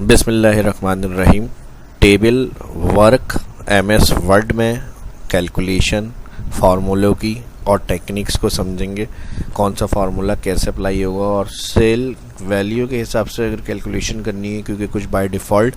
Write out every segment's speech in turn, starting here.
बिस्मिल्लाहिर्रहमानिर्रहीम। Table work MS word में calculation फार्मूलों की और टेक्निक्स को समझेंगे। कौन सा फार्मूला कैसे अप्लाई होगा और सेल वैल्यू के हिसाब से अगर कैलकुलेशन करनी है, क्योंकि कुछ बाय डिफ़ॉल्ट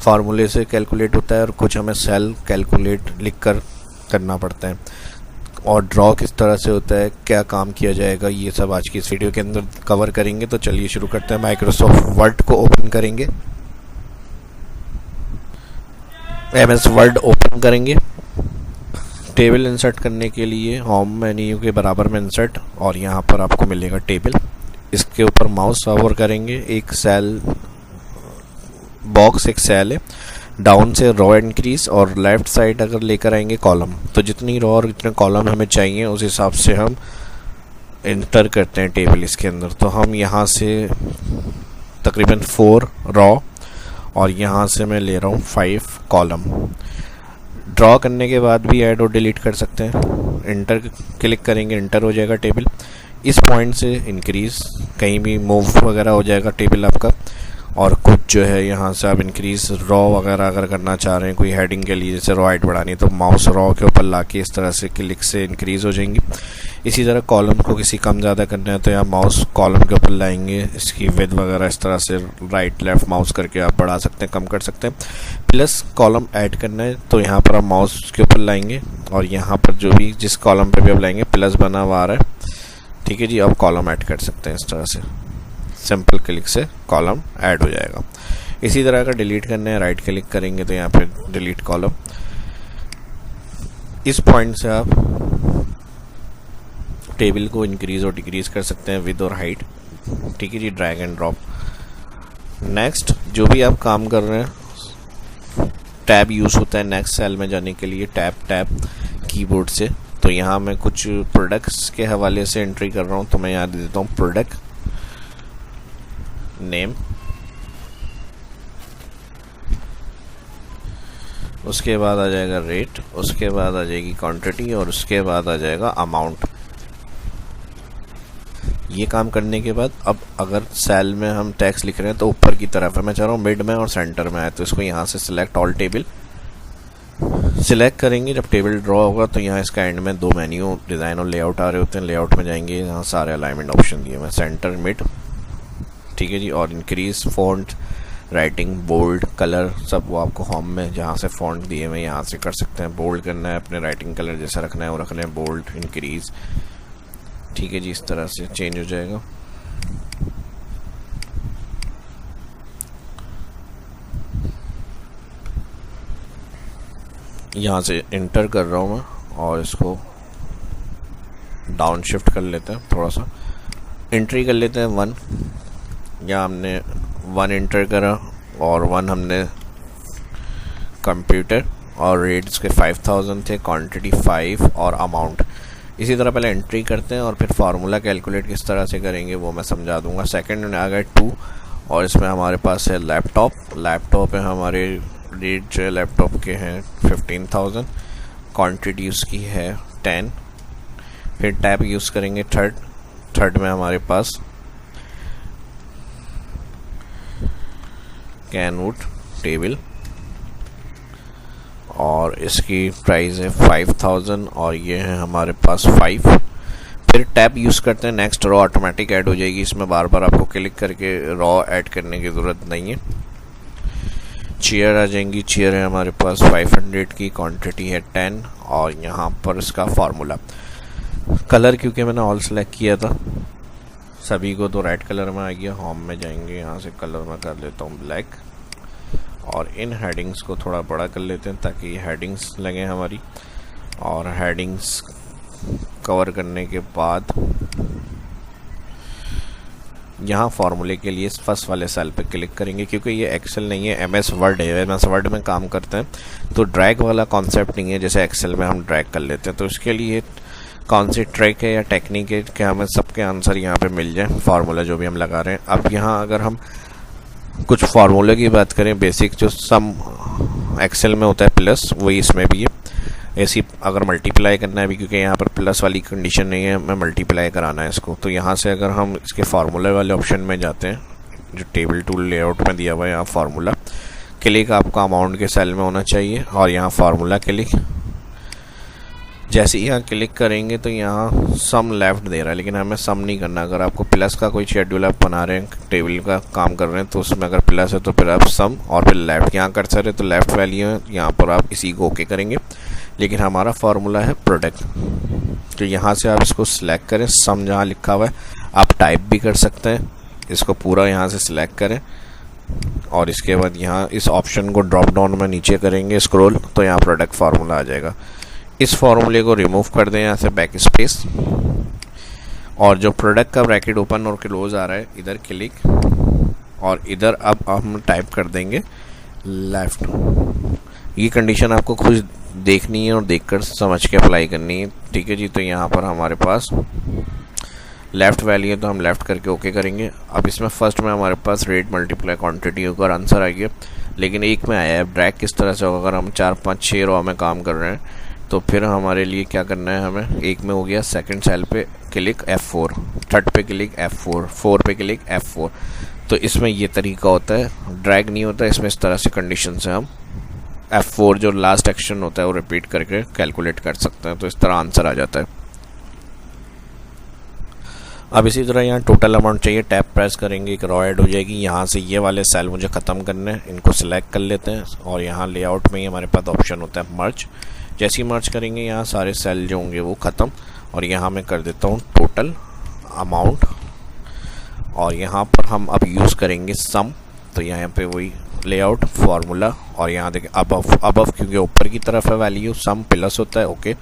फार्मूले से कैलकुलेट होता है और कुछ हमें सेल कैलकुलेट लिख कर करना पड़ता है। और ड्रॉ किस तरह से होता है, क्या काम किया जाएगा, ये सब आज की इस वीडियो के अंदर कवर करेंगे। तो चलिए शुरू करते हैं। माइक्रोसॉफ्ट वर्ड को ओपन करेंगे, एमएस वर्ड ओपन करेंगे। टेबल इंसर्ट करने के लिए होम मेन्यू के बराबर में इंसर्ट, और यहाँ पर आपको मिलेगा टेबल। इसके ऊपर माउस ओवर करेंगे, एक सेल बॉक्स, एक सेल है। डाउन से रो इंक्रीज और लेफ्ट साइड अगर लेकर आएंगे कॉलम, तो जितनी रो और जितने कॉलम हमें चाहिए उस हिसाब से हम इंटर करते हैं टेबल इसके अंदर। तो हम यहाँ से तकरीबन 4 रो और यहाँ से मैं ले रहा हूँ 5 कॉलम। ड्रॉ करने के बाद भी ऐड और डिलीट कर सकते हैं। इंटर क्लिक करेंगे, इंटर हो जाएगा टेबल। इस पॉइंट से इंक्रीज, कहीं भी मूव वगैरह हो जाएगा टेबल आपका। और कुछ जो है यहाँ से आप इंक्रीज रो वगैरह अगर करना चाह रहे हैं कोई हेडिंग के लिए, जैसे रो हाइट बढ़ानी है, तो माउस रो के ऊपर लाके इस तरह से क्लिक से इंक्रीज हो जाएंगी। इसी तरह कॉलम को किसी कम ज़्यादा करना है तो यहाँ माउस कॉलम के ऊपर लाएंगे, इसकी विड्थ वगैरह इस तरह से राइट लेफ्ट माउस करके आप बढ़ा सकते हैं, कम कर सकते हैं। प्लस कॉलम ऐड करना है तो यहाँ पर आप माउस के ऊपर लाएंगे और यहाँ पर जो भी जिस कॉलम पर भी आप लाएंगे प्लस बना हुआ आ रहा है, ठीक है जी। अब कॉलम ऐड कर सकते हैं इस तरह से, सिंपल क्लिक से कॉलम ऐड हो जाएगा। इसी तरह का डिलीट करना है, राइट क्लिक करेंगे तो यहाँ पे डिलीट कॉलम। इस पॉइंट से आप टेबल को इंक्रीज और डिक्रीज कर सकते हैं, विद और हाइट, ठीक है जी। Drag and drop. नेक्स्ट जो भी आप काम कर रहे हैं, टैब यूज़ होता है नेक्स्ट सेल में जाने के लिए, टैब कीबोर्ड से। तो यहाँ मैं कुछ प्रोडक्ट्स के हवाले से एंट्री कर रहा हूँ, तो मैं यहाँ दे देता हूँ प्रोडक्ट नेम, उसके बाद आ जाएगा रेट, उसके बाद आ जाएगी क्वांटिटी और उसके बाद आ जाएगा अमाउंट। ये काम करने के बाद अब अगर सेल में हम टैक्स लिख रहे हैं तो ऊपर की तरफ है, मैं चाह रहा हूँ मिड में और सेंटर में है, तो इसको यहाँ से सिलेक्ट ऑल टेबल सिलेक्ट करेंगे। जब टेबल ड्रॉ होगा तो यहाँ इसका एंड में 2 मेन्यू डिज़ाइन और लेआउट आ रहे होते हैं। लेआउट में जाएंगे, यहाँ सारे अलाइनमेंट ऑप्शन दिए मैं, सेंटर मिड, ठीक है जी। और increase font, writing, bold, colour, सब वो आपको होम में जहाँ से फॉन्ट दिए हुए यहाँ से कर सकते हैं। बोल्ड करना है, अपने राइटिंग कलर जैसा रखना है वो रखना है, बोल्ड, इंक्रीज, ठीक है जी। इस तरह से चेंज हो जाएगा। यहाँ से इंटर कर रहा हूँ मैं और इसको डाउन शिफ्ट कर लेते हैं, थोड़ा सा एंट्री कर लेते हैं 1। यहाँ हमने 1 इंटर करा और 1 हमने कंप्यूटर, और रेट्स के 5000 थे, क्वांटिटी 5 और अमाउंट। इसी तरह पहले एंट्री करते हैं और फिर फार्मूला कैलकुलेट किस तरह से करेंगे वो मैं समझा दूंगा। सेकंड में आ गए 2 और इसमें हमारे पास है लैपटॉप है, हमारे रेट जो है लैपटॉप के हैं 15000, क्वांटिटी उसकी है 10। फिर टैब यूज़ करेंगे थर्ड में हमारे पास कैनवुड टेबल और इसकी प्राइस है 5000 और ये है हमारे पास 5। फिर टैब यूज़ करते हैं, नेक्स्ट रॉ ऑटोमेटिक ऐड हो जाएगी। इसमें बार बार आपको क्लिक करके रॉ ऐड करने की ज़रूरत नहीं है। चेयर आ जाएंगी, चेयर है हमारे पास 500 की, क्वांटिटी है 10 और यहाँ पर इसका फार्मूला। कलर क्योंकि मैंने ऑल सेलेक्ट किया था सभी को, तो रेड कलर में आ गया। होम में जाएंगे, यहाँ से कलर में कर लेता हूँ ब्लैक और इन हेडिंग्स को थोड़ा बड़ा कर लेते हैं ताकि ये हेडिंग्स लगे हमारी। और हेडिंग्स कवर करने के बाद यहाँ फार्मूले के लिए फर्स्ट वाले सेल पे क्लिक करेंगे, क्योंकि ये एक्सेल नहीं है, एमएस वर्ड है। एमएस वर्ड में काम करते हैं तो ड्रैग वाला कॉन्सेप्ट नहीं है जैसे एक्सेल में हम ड्रैग कर लेते हैं। तो इसके लिए कौन सी ट्रिक है या टेक्निक है कि हमें सबके आंसर यहाँ पे मिल जाए, फार्मूला जो भी हम लगा रहे हैं। अब यहाँ अगर हम कुछ फार्मूले की बात करें, बेसिक जो सम एक्सेल में होता है प्लस, वही इसमें भी है। ऐसी अगर मल्टीप्लाई करना है भी, क्योंकि यहाँ पर प्लस वाली कंडीशन नहीं है, मैं मल्टीप्लाई कराना है इसको, तो यहाँ से अगर हम इसके फार्मूले वाले ऑप्शन में जाते हैं जो टेबल टूल लेआउट में दिया हुआ है यहाँ फार्मूला क्लिक आपका अमाउंट के सेल में होना चाहिए और यहाँ फार्मूला क्लिक। जैसे यहाँ क्लिक करेंगे तो यहाँ सम लेफ़्ट दे रहा है, लेकिन हमें सम नहीं करना। अगर आपको प्लस का कोई शेड्यूल आप बना रहे हैं, टेबल का काम कर रहे हैं, तो उसमें अगर प्लस है तो फिर आप सम और फिर लेफ़्ट यहाँ कर सकते हैं, तो लेफ़्ट वैल्यू है, यहाँ पर आप इसी को ओके करेंगे। लेकिन हमारा फार्मूला है प्रोडक्ट, तो यहाँ से आप इसको सिलेक्ट करें, सम जहाँ लिखा हुआ है आप टाइप भी कर सकते हैं। इसको पूरा यहाँ से सिलेक्ट करें और इसके बाद यहाँ इस ऑप्शन को ड्रॉप डाउन में नीचे करेंगे स्क्रॉल, तो यहाँ प्रोडक्ट फार्मूला आ जाएगा। इस फार्मूले को रिमूव कर दें यहाँ से बैक स्पेस, और जो प्रोडक्ट का ब्रैकेट ओपन और क्लोज आ रहा है इधर क्लिक, और इधर अब हम टाइप कर देंगे लेफ़्ट। ये कंडीशन आपको खुद देखनी है और देखकर समझ के अप्लाई करनी है, ठीक है जी। तो यहाँ पर हमारे पास लेफ़्ट वैल्यू है तो हम लेफ़्ट करके ओके करेंगे। अब इसमें फर्स्ट में हमारे पास रेट मल्टीप्लाई क्वांटिटी होकर आंसर आ गया, लेकिन एक में आया है। ड्रैग किस तरह से होगा, अगर हम 4 5 6 रो में काम कर रहे हैं तो फिर हमारे लिए क्या करना है, हमें एक में हो गया सेकंड सेल पे क्लिक F4, थर्ड पे क्लिक F4, 4 पे क्लिक F4। तो इसमें ये तरीका होता है, ड्रैग नहीं होता इसमें। इस तरह से कंडीशन से हम F4 जो लास्ट एक्शन होता है वो रिपीट करके कैलकुलेट कर सकते हैं, तो इस तरह आंसर आ जाता है। अब इसी तरह यहाँ टोटल अमाउंट चाहिए, टैब प्रेस करेंगे, एक रो ऐड हो जाएगी। यहाँ से ये वाले सेल मुझे ख़त्म करने हैं, इनको सिलेक्ट कर लेते हैं और यहाँ लेआउट में ही हमारे पास ऑप्शन होता है मर्ज। जैसे ही मर्ज करेंगे यहाँ सारे सेल जो होंगे वो ख़त्म, और यहाँ मैं कर देता हूँ टोटल अमाउंट, और यहाँ पर हम अब यूज़ करेंगे सम। तो यहाँ पे वही लेआउट फार्मूला, और यहाँ देखें अबव क्योंकि ऊपर की तरफ है वैल्यू, सम प्लस होता है ओके,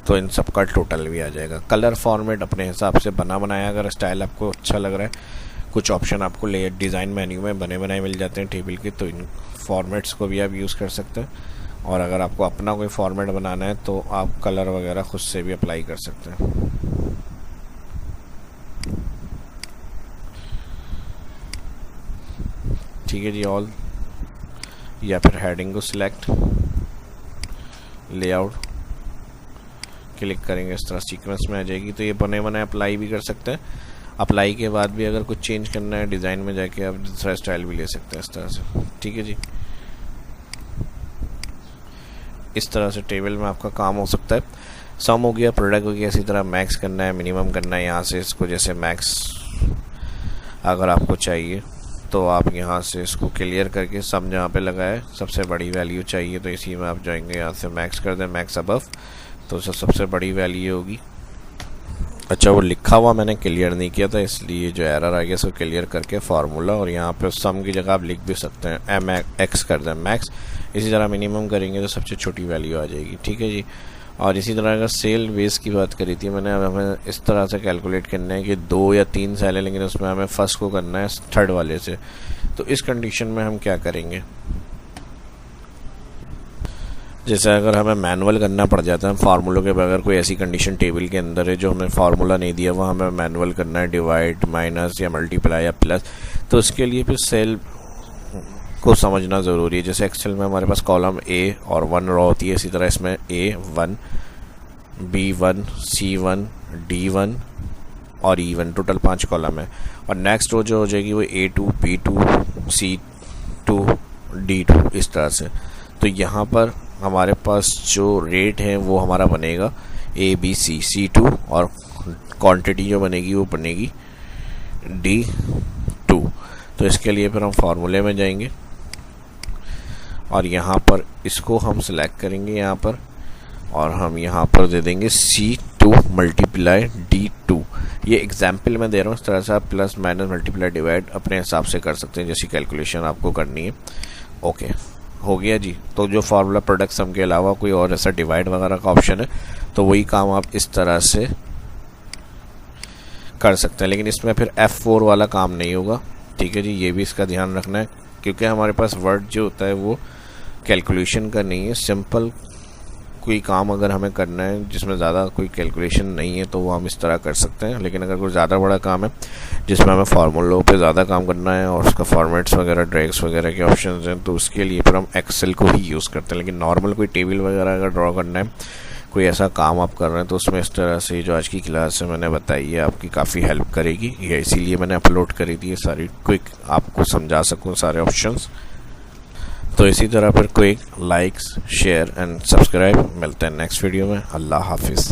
तो इन सब का टोटल भी आ जाएगा। कलर फॉर्मेट अपने हिसाब से बना बनाया, अगर स्टाइल आपको अच्छा लग रहा है। कुछ ऑप्शन आपको ले डिज़ाइन मेन्यू में बने बनाए मिल जाते हैं टेबल के, तो इन फॉर्मेट्स को भी आप यूज़ कर सकते हैं। और अगर आपको अपना कोई फॉर्मेट बनाना है तो आप कलर वगैरह खुद से भी अप्लाई कर सकते हैं। ठीक है जी, ऑल, या फिर हेडिंग को सिलेक्ट, लेआउट क्लिक करेंगे, इस तरह सीक्वेंस में आ जाएगी। तो ये बने बनाए अप्लाई भी कर सकते हैं। अप्लाई के बाद भी अगर कुछ चेंज करना है डिज़ाइन में जाके आप दूसरा स्टाइल भी ले सकते हैं इस तरह से, ठीक है जी। इस तरह से टेबल में आपका काम हो सकता है। सम हो गया, प्रोडक्ट हो गया, इसी तरह मैक्स करना है, मिनिमम करना है। यहाँ से इसको जैसे मैक्स अगर आपको चाहिए तो आप यहाँ से इसको क्लियर करके सम जहाँ पे लगाए सबसे बड़ी वैल्यू चाहिए तो इसी में आप जाएंगे, यहाँ से मैक्स कर दें, मैक्स अबव, तो सबसे बड़ी वैल्यू होगी। अच्छा, वो लिखा हुआ मैंने क्लियर नहीं किया था इसलिए जो एरर आ गया इसको क्लियर करके फार्मूला, और यहाँ पे सम की जगह आप लिख भी सकते हैं एम एक्स कर दें मैक्स। इसी तरह मिनिमम करेंगे तो सबसे छोटी वैल्यू आ जाएगी, ठीक है जी। और इसी तरह अगर सेल बेस की बात करी थी मैंने, अब हमें इस तरह से कैलकुलेट करना है कि 2 या 3 सेल है, लेकिन उसमें हमें फर्स्ट को करना है थर्ड वाले से। तो इस कंडीशन में हम क्या करेंगे, जैसे अगर हमें मैनुअल करना पड़ जाता है फार्मूलों के बगैर, कोई ऐसी कंडीशन टेबल के अंदर है जो हमें फार्मूला नहीं दिया, वो हमें मैनुअल करना है, डिवाइड, माइनस या मल्टीप्लाई या प्लस, तो उसके लिए फिर सेल को समझना ज़रूरी है। जैसे एक्सेल में हमारे पास कॉलम ए और 1 रो होती है, इसी तरह इसमें A1, B1, C1, D1 और E1 टोटल 5 कॉलम है। और नेक्स्ट रो जो हो जाएगी वो A2, B2, C2, D2 इस तरह से। तो यहाँ पर हमारे पास जो रेट है वो हमारा बनेगा ABC, C2, और क्वांटिटी जो बनेगी वो बनेगी D2। तो इसके लिए फिर हम फार्मूले में जाएंगे और यहाँ पर इसको हम सिलेक्ट करेंगे यहाँ पर, और हम यहाँ पर दे देंगे C2 मल्टीप्लाई D2। ये एग्जाम्पल मैं दे रहा हूँ, इस तरह से आप प्लस माइनस मल्टीप्लाई डिवाइड अपने हिसाब से कर सकते हैं जैसी कैलकुलेशन आपको करनी है। ओके, हो गया जी। तो जो फार्मूला प्रोडक्ट सम के अलावा कोई और ऐसा डिवाइड वगैरह का ऑप्शन है तो वही काम आप इस तरह से कर सकते हैं, लेकिन इसमें फिर F4 वाला काम नहीं होगा, ठीक है जी। ये भी इसका ध्यान रखना है क्योंकि हमारे पास वर्ड जो होता है वो कैलकुलेशन का नहीं है। सिंपल कोई काम अगर हमें करना है जिसमें ज़्यादा कोई कैलकुलेशन नहीं है तो वो हम इस तरह कर सकते हैं, लेकिन अगर कोई ज़्यादा बड़ा काम है जिसमें हमें फार्मूलों पे ज़्यादा काम करना है और उसका फॉर्मेट्स वगैरह, ड्रैग्स वगैरह के ऑप्शंस हैं, तो उसके लिए फिर हम एक्सेल को ही यूज़ करते हैं। लेकिन नॉर्मल कोई टेबल वगैरह अगर ड्रॉ करना है कोई ऐसा काम आप कर रहे हैं तो उसमें इस तरह से जो आज की क्लास है मैंने बताई है आपकी काफ़ी हेल्प करेगी। ये इसीलिए मैंने अपलोड करी थी ये सारी, क्विक आपको समझा सकूं सारे ऑप्शंस। तो इसी तरह फिर quick likes share and subscribe. मिलते हैं नेक्स्ट वीडियो में। अल्लाह हाफिज़।